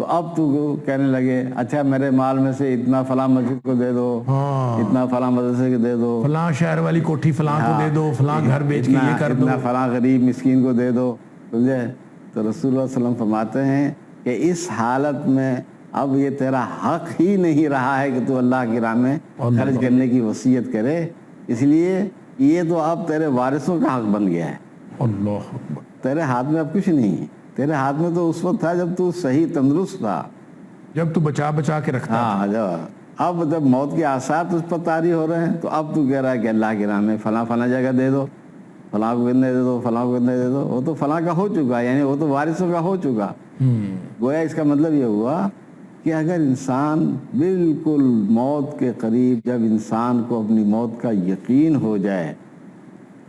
تو اب تو کہنے لگے اچھا میرے مال میں سے اتنا فلاں مسجد کو دے دو، اتنا فلاں مدرسے کو دے دو، فلاں شہر والی کوٹھی فلاں کو دے دو، فلاں گھر بیچ کے یہ کر دو، اتنا فلاں غریب مسکین کو دے دو، سمجھے؟ تو رسول اللہ صلی اللہ علیہ وسلم فرماتے ہیں کہ اس حالت میں اب یہ تیرا حق ہی نہیں رہا ہے کہ تو اللہ کی راہ میں خرچ کرنے کی وصیت کرے، اس لیے یہ تو اب تیرے وارثوں کا حق بن گیا ہے۔ اللہ اکبر۔ تیرے ہاتھ میں اب کچھ نہیں ہے، تیرے ہاتھ میں تو اس وقت تھا جب تو صحیح تندرست تھا، جب تو بچا بچا کے رکھتا تھا۔ ہاں اب جب موت کے آثار تجھ پر طاری ہو رہے ہیں تو اب تو کہہ رہا ہے کہ اللہ کی راہ میں فلاں فلاں جگہ دے دو، فلاں کو کتنے دے دو، فلاں کو کتنے دے دو، وہ تو فلاں کا ہو چکا، یعنی وہ تو وارثوں کا ہو چکا۔ گویا اس کا مطلب یہ ہوا کہ اگر انسان بالکل موت کے قریب، جب انسان کو اپنی موت کا یقین ہو جائے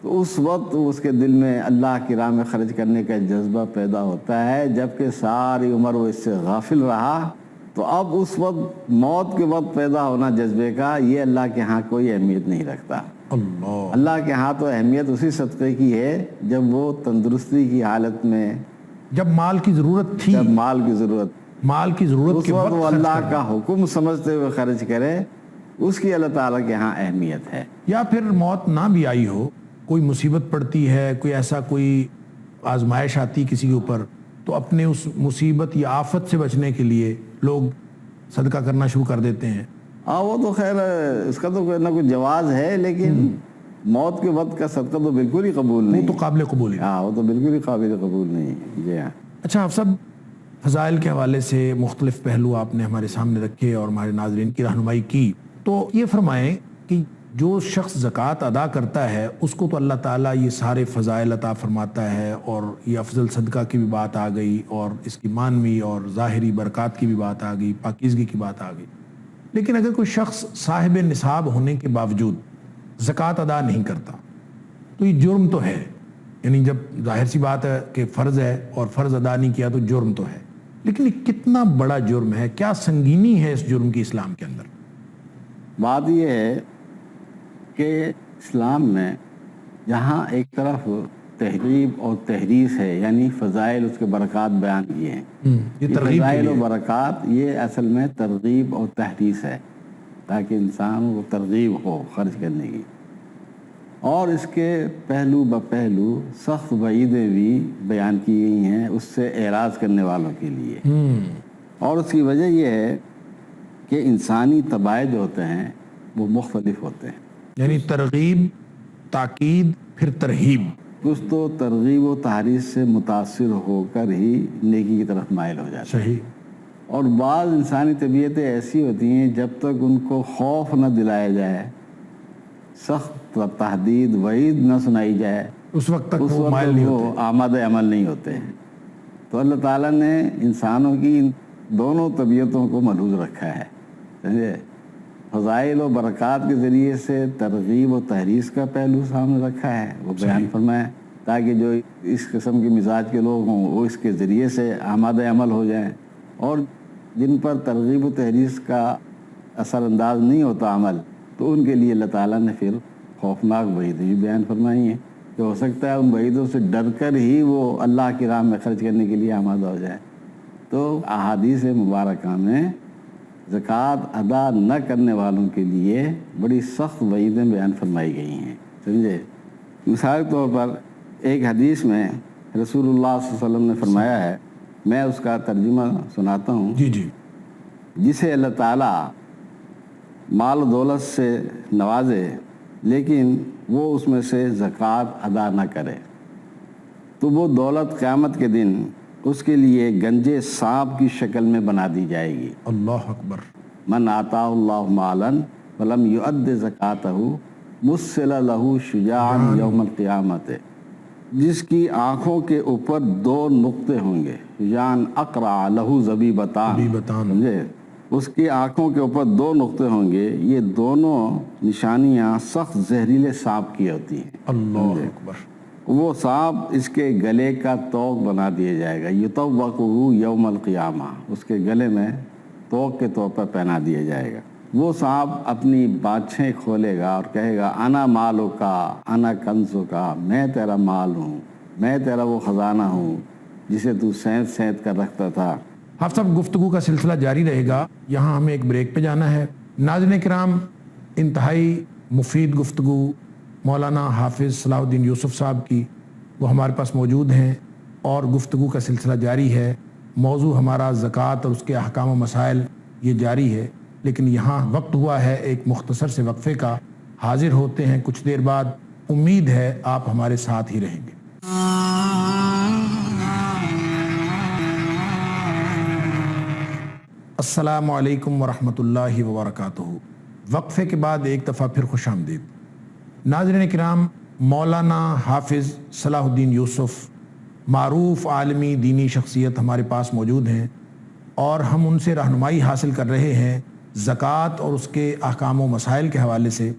تو اس وقت اس کے دل میں اللہ کی راہ میں خرچ کرنے کا جذبہ پیدا ہوتا ہے، جبکہ ساری عمر وہ اس سے غافل رہا تو اب اس وقت موت کے وقت پیدا ہونا جذبے کا یہ اللہ کے ہاں کوئی اہمیت نہیں رکھتا۔ اللہ کے ہاں تو اہمیت اسی صدقے کی ہے جب وہ تندرستی کی حالت میں، جب مال کی ضرورت تھی، جب مال کی ضرورت اس کے وقت وہ اللہ کا حکم سمجھتے ہوئے خرچ کرے، اس کی اللہ تعالیٰ کے ہاں اہمیت ہے۔ یا پھر موت نہ بھی آئی ہو، کوئی مصیبت پڑتی ہے، کوئی ایسا کوئی آزمائش آتی کسی کے اوپر، تو اپنے اس مصیبت یا آفت سے بچنے کے لیے لوگ صدقہ کرنا شروع کر دیتے ہیں۔ وہ تو خیر اس کا تو کوئی نہ کوئی جواز ہے، لیکن موت کے وقت کا صدقہ تو بالکل ہی قبول نہیں، وہ تو قابل قبول ہے۔ وہ تو بالکل ہی قابل قبول نہیں۔ جی ہاں۔ اچھا آپ سب فضائل کے حوالے سے مختلف پہلو آپ نے ہمارے سامنے رکھے اور ہمارے ناظرین کی رہنمائی کی، تو یہ فرمائیں کہ جو شخص زکوٰۃ ادا کرتا ہے اس کو تو اللہ تعالیٰ یہ سارے فضائل عطا فرماتا ہے، اور یہ افضل صدقہ کی بھی بات آ گئی، اور اس کی معنوی اور ظاہری برکات کی بھی بات آ گئی، پاکیزگی کی بات آ گئی، لیکن اگر کوئی شخص صاحب نصاب ہونے کے باوجود زکوٰۃ ادا نہیں کرتا تو یہ جرم تو ہے، یعنی جب ظاہر سی بات ہے کہ فرض ہے اور فرض ادا نہیں کیا تو جرم تو ہے، لیکن یہ کتنا بڑا جرم ہے، کیا سنگینی ہے اس جرم کی اسلام کے اندر؟ بات یہ ہے کہ اسلام میں جہاں ایک طرف تحریب اور تحریص ہے، یعنی فضائل اس کے برکات بیان کیے ہیں، یہ فضائل و برکات یہ اصل میں ترغیب اور تحریص ہے تاکہ انسان کو ترغیب ہو خرچ کرنے کی، اور اس کے پہلو بپہلو سخت وعیدیں بھی بیان کی گئی ہیں اس سے اعراض کرنے والوں کے لیے، اور اس کی وجہ یہ ہے کہ انسانی طبائع جو ہوتے ہیں وہ مختلف ہوتے ہیں، یعنی ترغیب، تاکید، پھر ترہیب، کچھ تو ترغیب و تحریص سے متاثر ہو کر ہی نیکی کی طرف مائل ہو جاتے ہیں، صحیح، اور بعض انسانی طبیعتیں ایسی ہوتی ہیں جب تک ان کو خوف نہ دلایا جائے، سخت تحدید وعید نہ سنائی جائے، اس وقت تک وہ مائل نہیں ہوتے، وہ آمادہ عمل نہیں ہوتے ہیں۔ تو اللہ تعالیٰ نے انسانوں کی ان دونوں طبیعتوں کو ملحوظ رکھا ہے، سمجھے؟ فضائل و برکات کے ذریعے سے ترغیب و تحریص کا پہلو سامنے رکھا ہے، وہ بیان فرمائے تاکہ جو اس قسم کے مزاج کے لوگ ہوں وہ اس کے ذریعے سے آمادہ عمل ہو جائیں، اور جن پر ترغیب و تحریص کا اثر انداز نہیں ہوتا عمل، تو ان کے لیے اللہ تعالیٰ نے پھر خوفناک وعیدیں بھی بیان فرمائی ہیں کہ ہو سکتا ہے ان وعیدوں سے ڈر کر ہی وہ اللہ کی راہ میں خرچ کرنے کے لیے آمادہ ہو جائے۔ تو احادیث مبارکہ میں زکوٰۃ ادا نہ کرنے والوں کے لیے بڑی سخت وعیدیں بیان فرمائی گئی ہیں، سمجھے؟ مثال کے طور پر ایک حدیث میں رسول اللہ صلی اللہ علیہ وسلم نے فرمایا ہے، میں اس کا ترجمہ سناتا ہوں، جی، جسے اللہ تعالیٰ مال و دولت سے نوازے لیکن وہ اس میں سے زکوٰۃ ادا نہ کرے تو وہ دولت قیامت کے دن اس کے لیے گنجے سانپ کی شکل میں بنا دی جائے گی۔ اللہ اکبر۔ من آتاہ اللہ مالا فلم یؤد زکاتہ مثل لہ شجاعا یوم القیامت، جس کی آنکھوں کے اوپر دو نقطے ہوں گے، شجاعا اقرع لہ زبیبتان، سمجھے؟ اس کی آنکھوں کے اوپر دو نقطے ہوں گے، یہ دونوں نشانیاں سخت زہریلے سانپ کی ہوتی ہیں۔ اللہ اکبر۔ وہ سانپ اس کے گلے کا توق بنا دیا جائے گا، یطوقہ یوم القیامہ، اس کے گلے میں توق کے طور پر پہنا دیا جائے گا۔ وہ سانپ اپنی بانچھیں کھولے گا اور کہے گا انا مالو کا انا کنزو کا، میں تیرا مال ہوں، میں تیرا وہ خزانہ ہوں جسے تو سینت سینت کر رکھتا تھا، حافظ صاحب گفتگو کا سلسلہ جاری رہے گا، یہاں ہمیں ایک بریک پہ جانا ہے۔ ناظرین کرام، انتہائی مفید گفتگو مولانا حافظ صلاح الدین یوسف صاحب کی وہ ہمارے پاس موجود ہیں، اور گفتگو کا سلسلہ جاری ہے۔ موضوع ہمارا زکوٰۃ اور اس کے احکام و مسائل یہ جاری ہے، لیکن یہاں وقت ہوا ہے ایک مختصر سے وقفے کا۔ حاضر ہوتے ہیں کچھ دیر بعد، امید ہے آپ ہمارے ساتھ ہی رہیں گے۔ السلام علیکم ورحمۃ اللہ وبرکاتہ۔ وقفے کے بعد ایک دفعہ پھر خوش آمدید۔ ناظرین کرام، مولانا حافظ صلاح الدین یوسف معروف عالمی دینی شخصیت ہمارے پاس موجود ہیں، اور ہم ان سے رہنمائی حاصل کر رہے ہیں زکوٰۃ اور اس کے احکام و مسائل کے حوالے سے۔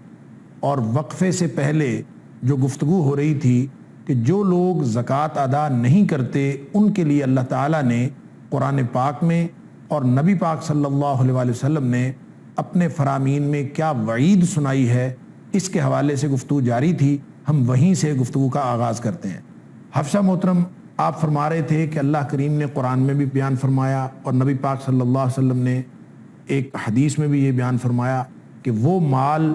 اور وقفے سے پہلے جو گفتگو ہو رہی تھی کہ جو لوگ زکوٰۃ ادا نہیں کرتے ان کے لیے اللہ تعالیٰ نے قرآن پاک میں اور نبی پاک صلی اللہ علیہ وسلم نے اپنے فرامین میں کیا وعید سنائی ہے، اس کے حوالے سے گفتگو جاری تھی۔ ہم وہیں سے گفتگو کا آغاز کرتے ہیں۔ حافظ محترم، آپ فرما رہے تھے کہ اللہ کریم نے قرآن میں بھی بیان فرمایا اور نبی پاک صلی اللہ علیہ وسلم نے ایک حدیث میں بھی یہ بیان فرمایا کہ وہ مال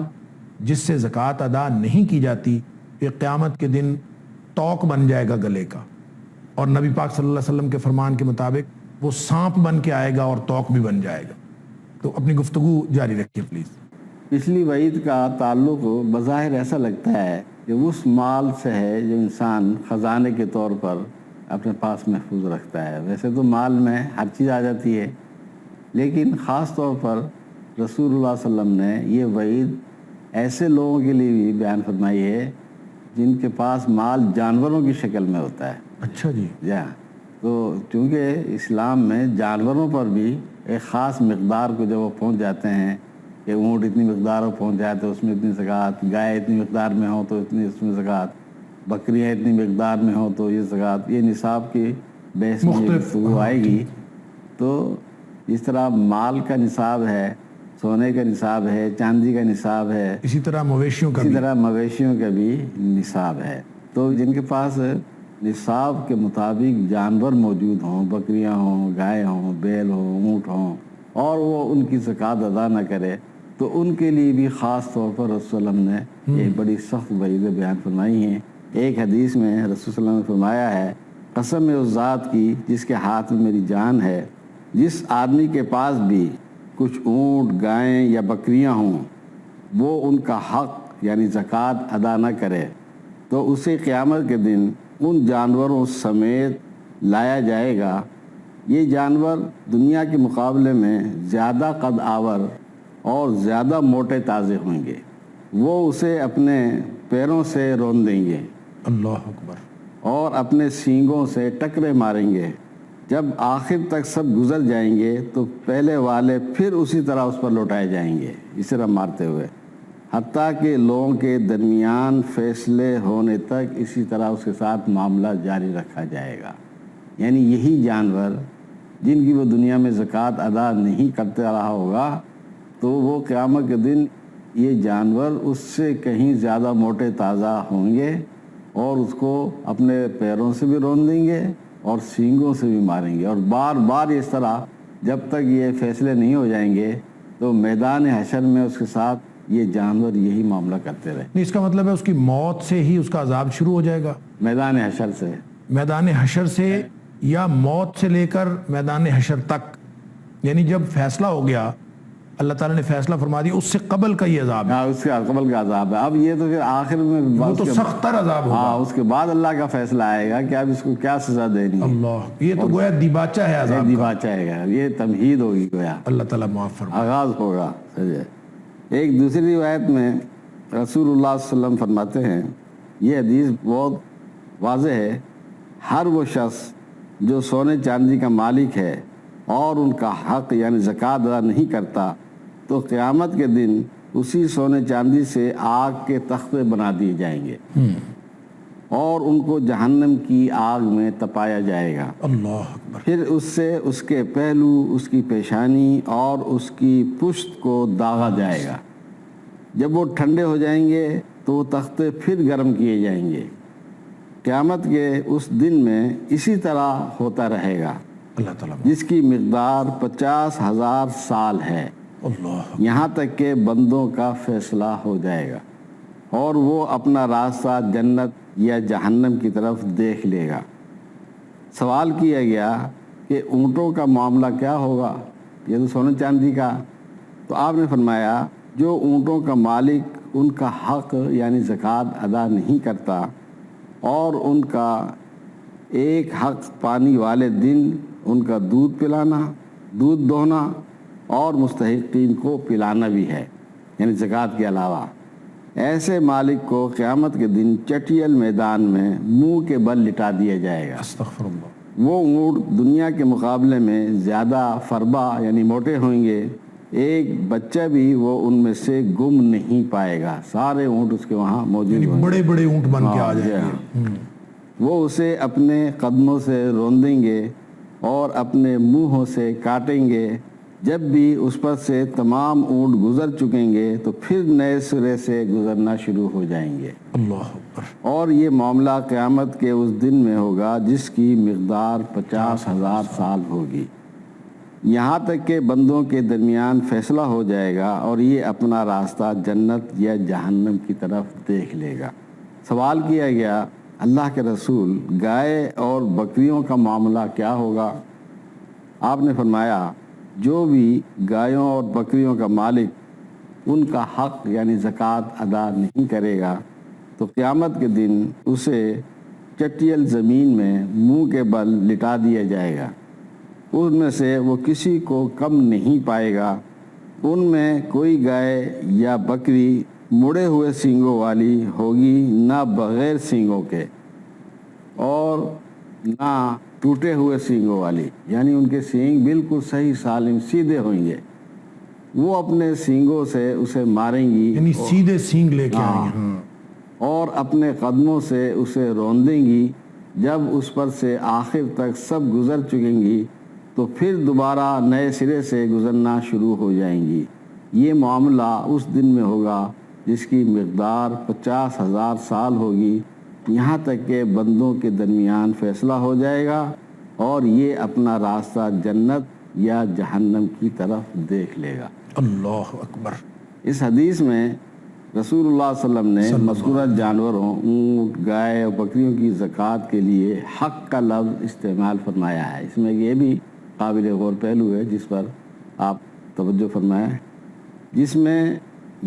جس سے زکوٰۃ ادا نہیں کی جاتی یہ قیامت کے دن توق بن جائے گا گلے کا، اور نبی پاک صلی اللہ علیہ وسلم کے فرمان کے مطابق وہ سانپ بن کے آئے گا اور توق بھی بن جائے گا۔ تو اپنی گفتگو جاری رکھیے پلیز۔ پچھلی وعید کا تعلق بظاہر ایسا لگتا ہے کہ اس مال سے ہے جو انسان خزانے کے طور پر اپنے پاس محفوظ رکھتا ہے۔ ویسے تو مال میں ہر چیز آ جاتی ہے، لیکن خاص طور پر رسول اللہ صلی اللہ علیہ وسلم نے یہ وعید ایسے لوگوں کے لیے بھی بیان فرمائی ہے جن کے پاس مال جانوروں کی شکل میں ہوتا ہے۔ اچھا جی۔ ہاں، تو چونکہ اسلام میں جانوروں پر بھی ایک خاص مقدار کو جب وہ پہنچ جاتے ہیں کہ اونٹ اتنی مقدار میں پہنچ جائے تو اس میں اتنی زکوٰۃ، گائے اتنی مقدار میں ہو تو اتنی اس میں زکوٰۃ، بکریاں اتنی مقدار میں ہوں تو یہ زکوٰۃ، یہ نصاب کی بحث میں گفتگو آئے گی۔ تو اس طرح مال کا نصاب ہے، سونے کا نصاب ہے، چاندی کا نصاب ہے، اسی طرح مویشیوں کا بھی نصاب ہے۔ تو جن کے پاس نصاب کے مطابق جانور موجود ہوں، بکریاں ہوں، گائے ہوں، بیل ہوں، اونٹ ہوں، اور وہ ان کی زکوٰۃ ادا نہ کرے تو ان کے لیے بھی خاص طور پر رسول اللہ نے ایک بڑی سخت وعیدیں بیان فرمائی ہیں۔ ایک حدیث میں رسول صلی اللہ علیہ وسلم نے فرمایا ہے، قسم ہے اس ذات کی جس کے ہاتھ میں میری جان ہے، جس آدمی کے پاس بھی کچھ اونٹ، گائیں یا بکریاں ہوں، وہ ان کا حق یعنی زکوٰۃ ادا نہ کرے تو اسے قیامت کے دن ان جانوروں سمیت لایا جائے گا۔ یہ جانور دنیا کے مقابلے میں زیادہ قد آور اور زیادہ موٹے تازے ہوں گے، وہ اسے اپنے پیروں سے رون دیں گے، اللہ اکبر، اور اپنے سینگوں سے ٹکرے ماریں گے۔ جب آخر تک سب گزر جائیں گے تو پہلے والے پھر اسی طرح اس پر لوٹائے جائیں گے، اس طرح مارتے ہوئے، حتیٰ کہ لوگوں کے درمیان فیصلے ہونے تک اسی طرح اس کے ساتھ معاملہ جاری رکھا جائے گا۔ یعنی یہی جانور جن کی وہ دنیا میں زکوٰۃ ادا نہیں کرتے رہا ہوگا تو وہ قیامت کے دن یہ جانور اس سے کہیں زیادہ موٹے تازہ ہوں گے، اور اس کو اپنے پیروں سے بھی رون دیں گے اور سینگوں سے بھی ماریں گے، اور بار بار اس طرح جب تک یہ فیصلے نہیں ہو جائیں گے تو میدان حشر میں اس کے ساتھ یہ جانور یہی معاملہ کرتے رہے۔ اس کا مطلب ہے اس کی موت سے ہی اس کا عذاب شروع ہو جائے گا؟ میدان حشر سے، میدان حشر سے، یا موت سے لے کر میدان حشر تک؟ یعنی جب فیصلہ ہو گیا، اللہ تعالیٰ نے فیصلہ فرما دیا، اس سے قبل کا یہ عذاب ہے؟ ہاں، اس کے قبل کا عذاب ہے۔ اب یہ تو پھر آخر میں وہ تو سخت تر عذاب ہوگا۔ ہاں، اس کے بعد اللہ کا فیصلہ آئے گا کہ اب اس کو کیا سزا دینی ہے۔ اللہ، یہ تو گویا دیباچہ ہے عذاب کا۔ دیباچہ ہے، یہ تمہید ہوگی، گویا اللہ تعالیٰ معاف فرمائے۔ آغاز ہوگا۔ ایک دوسری روایت میں رسول اللہ صلی اللہ علیہ وسلم فرماتے ہیں، یہ حدیث بہت واضح ہے، ہر وہ شخص جو سونے چاندی کا مالک ہے اور ان کا حق یعنی زکوٰۃ ادا نہیں کرتا تو قیامت کے دن اسی سونے چاندی سے آگ کے تختے بنا دیے جائیں گے اور ان کو جہنم کی آگ میں تپایا جائے گا۔ اللہ اکبر۔ پھر اس سے اس کے پہلو، اس کی پیشانی اور اس کی پشت کو داغا جائے گا۔ جب وہ ٹھنڈے ہو جائیں گے تو وہ تختے پھر گرم کیے جائیں گے۔ قیامت کے اس دن میں اسی طرح ہوتا رہے گا۔ اللہ تعالیٰ جس کی مقدار 50,000 سال ہے، اللہ یہاں تک کہ بندوں کا فیصلہ ہو جائے گا اور وہ اپنا راستہ جنت یا جہنم کی طرف دیکھ لے گا۔ سوال کیا گیا کہ اونٹوں کا معاملہ کیا ہوگا، یہ تو سونے چاندی کا، تو آپ نے فرمایا جو اونٹوں کا مالک ان کا حق یعنی زکوٰۃ ادا نہیں کرتا اور ان کا ایک حق پانی والے دن ان کا دودھ پلانا، دودھ دوہنا اور مستحقین کو پلانا بھی ہے، یعنی زکوٰۃ کے علاوہ، ایسے مالک کو قیامت کے دن چٹیل میدان میں منہ کے بل لٹا دیا جائے گا۔ استغفر اللہ۔ وہ اونٹ دنیا کے مقابلے میں زیادہ فربا یعنی موٹے ہوئیں گے، ایک بچہ بھی وہ ان میں سے گم نہیں پائے گا، سارے اونٹ اس کے وہاں موجود یعنی ہوں گے، بڑے بڑے اونٹ بن کے آ جائیں ہاں، گے۔ وہ اسے اپنے قدموں سے روندیں گے اور اپنے منہوں سے کاٹیں گے، جب بھی اس پر سے تمام اونٹ گزر چکیں گے تو پھر نئے سرے سے گزرنا شروع ہو جائیں گے۔ اللہ اکبر۔ اور یہ معاملہ قیامت کے اس دن میں ہوگا جس کی مقدار 50,000 سال ہوگی، یہاں تک کہ بندوں کے درمیان فیصلہ ہو جائے گا اور یہ اپنا راستہ جنت یا جہنم کی طرف دیکھ لے گا۔ سوال کیا گیا اللہ کے رسول گائے اور بکریوں کا معاملہ کیا ہوگا؟ آپ نے فرمایا جو بھی گایوں اور بکریوں کا مالک ان کا حق یعنی زکوٰۃ ادا نہیں کرے گا تو قیامت کے دن اسے چٹیل زمین میں منہ کے بل لٹا دیا جائے گا، ان میں سے وہ کسی کو کم نہیں پائے گا، ان میں کوئی گائے یا بکری مڑے ہوئے سینگوں والی ہوگی نہ بغیر سینگوں کے اور نہ ٹوٹے ہوئے سینگوں والی، یعنی ان کے سینگ بالکل صحیح سالم سیدھے ہوئیں گے، وہ اپنے سینگوں سے اسے ماریں گی یعنی سیدھے سینگ لے کے آئیں گے، ہاں، اور اپنے قدموں سے اسے روندیں گی، جب اس پر سے آخر تک سب گزر چکیں گی تو پھر دوبارہ نئے سرے سے گزرنا شروع ہو جائیں گی۔ یہ معاملہ اس دن میں ہوگا جس کی مقدار 50,000 سال ہوگی، یہاں تک کہ بندوں کے درمیان فیصلہ ہو جائے گا اور یہ اپنا راستہ جنت یا جہنم کی طرف دیکھ لے گا۔ اللہ اکبر۔ اس حدیث میں رسول اللہ صلی اللہ علیہ وسلم نے مذکورہ جانوروں اونٹ، گائے اور بکریوں کی زکوٰۃ کے لیے حق کا لفظ استعمال فرمایا ہے۔ اس میں یہ بھی قابل غور پہلو ہے جس پر آپ توجہ فرمائیں، جس میں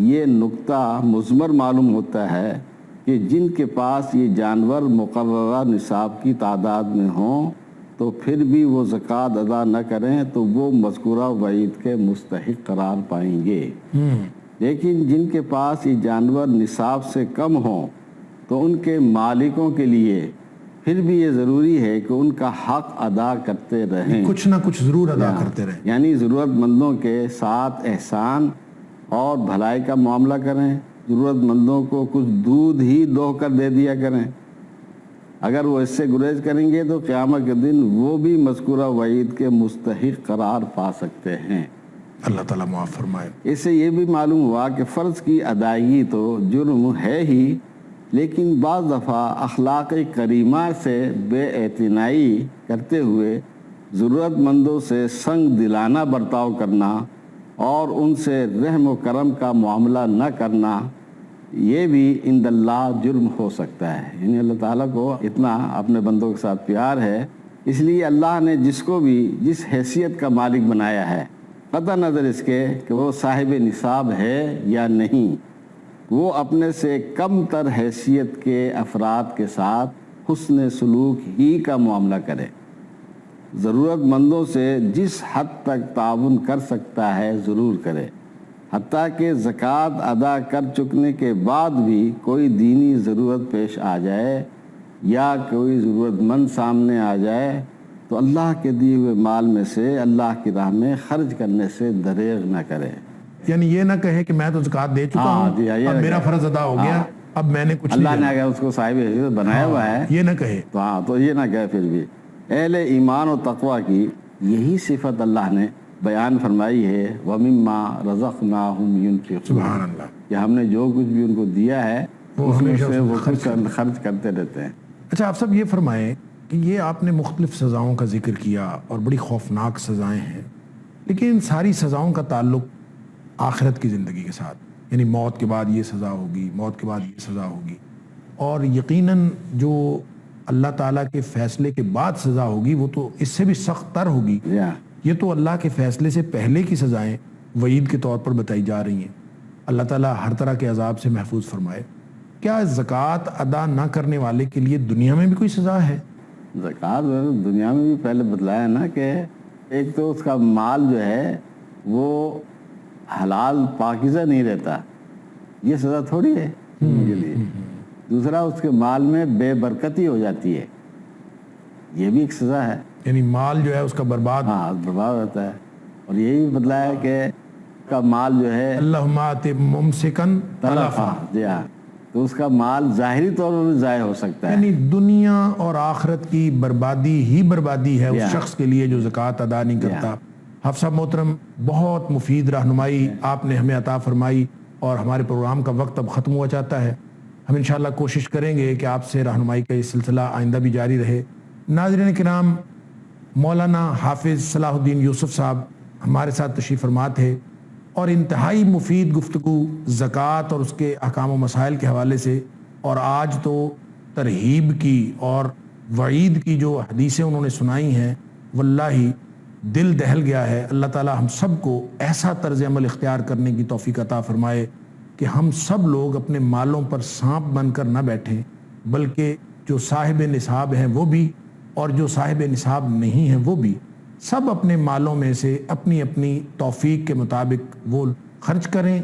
یہ نقطہ مضمر معلوم ہوتا ہے کہ جن کے پاس یہ جانور مقررہ نصاب کی تعداد میں ہوں تو پھر بھی وہ زکوٰۃ ادا نہ کریں تو وہ مذکورہ وعید کے مستحق قرار پائیں گے، لیکن جن کے پاس یہ جانور نصاب سے کم ہوں تو ان کے مالکوں کے لیے پھر بھی یہ ضروری ہے کہ ان کا حق ادا کرتے رہیں، کچھ نہ کچھ ضرور ادا کرتے رہیں، یعنی ضرورت مندوں کے ساتھ احسان اور بھلائی کا معاملہ کریں، ضرورت مندوں کو کچھ دودھ ہی دوہ کر دے دیا کریں، اگر وہ اس سے گریز کریں گے تو قیامت کے دن وہ بھی مذکورہ وعید کے مستحق قرار پا سکتے ہیں۔ اللہ تعالیٰ معاف فرمائے۔ اس سے یہ بھی معلوم ہوا کہ فرض کی ادائیگی تو جرم ہے ہی، لیکن بعض دفعہ اخلاق کریمہ سے بے اعتنائی کرتے ہوئے ضرورت مندوں سے سنگ دلانہ برتاؤ کرنا اور ان سے رحم و کرم کا معاملہ نہ کرنا یہ بھی عند اللہ جرم ہو سکتا ہے، یعنی اللہ تعالیٰ کو اتنا اپنے بندوں کے ساتھ پیار ہے، اس لیے اللہ نے جس کو بھی جس حیثیت کا مالک بنایا ہے، قطع نظر اس کے کہ وہ صاحب نصاب ہے یا نہیں، وہ اپنے سے کم تر حیثیت کے افراد کے ساتھ حسن سلوک ہی کا معاملہ کرے، ضرورت مندوں سے جس حد تک تعاون کر سکتا ہے ضرور کرے، حتیٰ کہ زکوٰۃ ادا کر چکنے کے بعد بھی کوئی دینی ضرورت پیش آ جائے یا کوئی ضرورت مند سامنے آ جائے تو اللہ کے دیے ہوئے مال میں سے اللہ کی راہ میں خرچ کرنے سے دریغ نہ کرے، یعنی یہ نہ کہے کہ میں تو زکوٰۃ دے چکا ہوں، اب میرا فرض ادا ہو گیا، اب میں نے کچھ اللہ نے اگر اس کو صاحب حیثیت بنایا ہوا ہے یہ نہ کہے تو یہ نہ کہے۔ پھر بھی اہل ایمان و تقوی کی یہی صفت اللہ نے بیان فرمائی ہے، وَمِمَّا رَزَقْنَاهُمْ يُنْفِقُونَ، سبحان اللہ، کہ ہم نے جو کچھ بھی ان کو دیا ہے وہ اس میں ہمیشہ سے وہ خرچ خرچ کرتے رہتے ہیں۔ اچھا آپ سب یہ فرمائیں کہ یہ آپ نے مختلف سزاؤں کا ذکر کیا اور بڑی خوفناک سزائیں ہیں، لیکن ان ساری سزاؤں کا تعلق آخرت کی زندگی کے ساتھ، یعنی موت کے بعد یہ سزا ہوگی، موت کے بعد یہ سزا ہوگی، اور یقیناً جو اللہ تعالیٰ کے فیصلے کے بعد سزا ہوگی وہ تو اس سے بھی سخت تر ہوگی۔ جی ہاں، یہ تو اللہ کے فیصلے سے پہلے کی سزائیں وعید کے طور پر بتائی جا رہی ہیں۔ اللہ تعالیٰ ہر طرح کے عذاب سے محفوظ فرمائے۔ کیا زکوٰۃ ادا نہ کرنے والے کے لیے دنیا میں بھی کوئی سزا ہے؟ زکوٰۃ دنیا میں بھی پہلے بتلایا نا کہ ایک تو اس کا مال جو ہے وہ حلال پاکیزہ نہیں رہتا، یہ سزا تھوڑی ہے ان کے لیے۔ دوسرا اس کے مال میں بے برکتی ہو جاتی ہے، یہ بھی ایک سزا ہے، یعنی مال جو ہے اس کا برباد، ہاں برباد ہوتا ہے۔ اور یہی بتلایا کہ اس کا مال جو ہے اللہم آت ممسکن تلفا، جی ہاں، تو اس کا مال ظاہری طور پر بھی ضائع ہو سکتا ہے۔ یعنی دنیا اور آخرت کی بربادی ہی بربادی ہے اس شخص کے لیے جو زکوٰۃ ادا نہیں کرتا۔ حافظ صاحب محترم، بہت مفید رہنمائی آپ نے ہمیں عطا فرمائی، اور ہمارے پروگرام کا وقت اب ختم ہوا چاہتا ہے۔ ہم انشاءاللہ کوشش کریں گے کہ آپ سے رہنمائی کا یہ سلسلہ آئندہ بھی جاری رہے۔ ناظرین کرام، مولانا حافظ صلاح الدین یوسف صاحب ہمارے ساتھ تشریف فرما تھے، اور انتہائی مفید گفتگو زکوٰۃ اور اس کے احکام و مسائل کے حوالے سے، اور آج تو ترہیب کی اور وعید کی جو حدیثیں انہوں نے سنائی ہیں، واللہ دل دہل گیا ہے۔ اللہ تعالی ہم سب کو ایسا طرز عمل اختیار کرنے کی توفیق عطا فرمائے کہ ہم سب لوگ اپنے مالوں پر سانپ بن کر نہ بیٹھیں، بلکہ جو صاحب نصاب ہیں وہ بھی اور جو صاحب نصاب نہیں ہیں وہ بھی، سب اپنے مالوں میں سے اپنی اپنی توفیق کے مطابق وہ خرچ کریں۔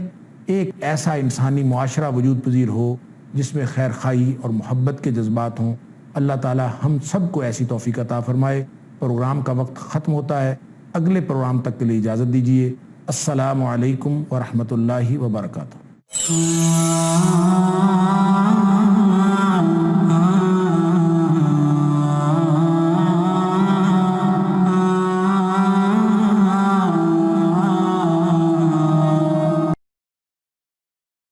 ایک ایسا انسانی معاشرہ وجود پذیر ہو جس میں خیر خواہی اور محبت کے جذبات ہوں۔ اللہ تعالی ہم سب کو ایسی توفیق عطا فرمائے۔ پروگرام کا وقت ختم ہوتا ہے، اگلے پروگرام تک کے لیے اجازت دیجیے۔ السلام علیکم ورحمۃ اللہ وبرکاتہ۔